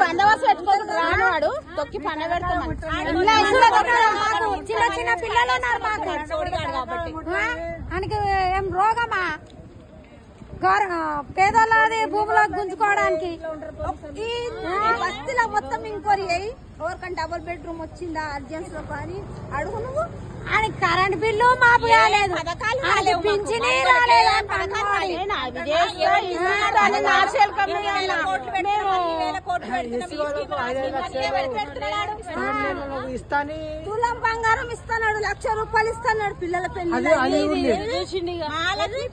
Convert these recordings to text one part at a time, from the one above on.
బందోబస్తు పెట్టుకోకుండా రానివాడు తొక్కి పండ పెడతాం. చిన్న చిన్న పిల్లలు ఉన్నారు మాకు ఆయనకి ఏం రోగమా పేదోళ్ళది భూములకు గుంజుకోవడానికి ఈ బస్తీలో మొత్తం ఇంక్వైరీ అయ్యి ఎవరికైనా డబుల్ బెడ్రూమ్ వచ్చిందా అర్జెన్స్ లో కానీ అడుగు నువ్వు. ఆయన కరెంట్ బిల్లు మాపు కాలేదు, పింఛనీ రాలేదు. తులం బంగారం ఇస్తున్నాడు, 1,00,000 రూపాయలు ఇస్తున్నాడు పిల్లల పెళ్లి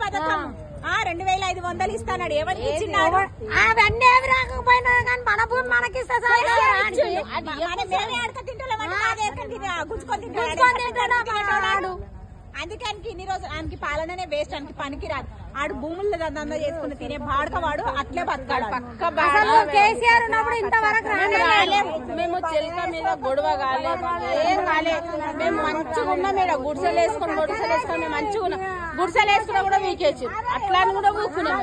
పథకం 2,500 ఇస్తున్నాడు. ఎవరికి ఇచ్చినాడు? అవన్నీ ఏమి రాకపోయినా కానీ మన భూమి మనకిస్తే అందుకే ఇన్ని రోజులు ఆయనకి పాలననే వేస్ట్, ఆయనకి పనికి రాదు. ఆడు భూములు దందా చేసుకుని తినే బాడకవాడు అట్లే బతకాడు. కేసీఆర్ ఉన్నప్పుడు ఇంతవరకు మేము చెలక మీద గొడవ కాలేదు, ఏం కాలేదు. మేము మంచిగా ఉన్నాం. ఇక్కడ గుడిసెలు వేసుకొని మేము మంచిగా ఉన్నాం. గుడిసెలు వేసుకున్నా కూడా వీకేచ్చు, అట్లా అని కూడా ఊకున్నాం.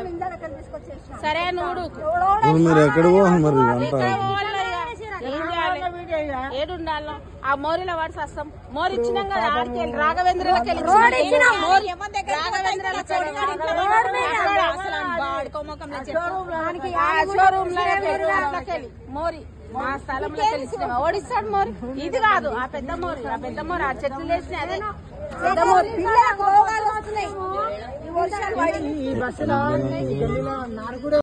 సరే నువ్వు ఏడుండాలో ఆ మోరీలో వాడి వస్తాం. మోరి ఇచ్చినాం కదా ఆడికి వెళ్ళి రాఘవేంద్రకి వెళ్ళి షోరూమ్ మోరి మా స్థలంలో తెలిసిన ఓడిస్తాడు. మోరి ఇది కాదు, ఆ పెద్ద మోరి ఆ చెట్లు వేసినాయి. అదే పెద్ద మోరి రోగాలు వస్తున్నాయి.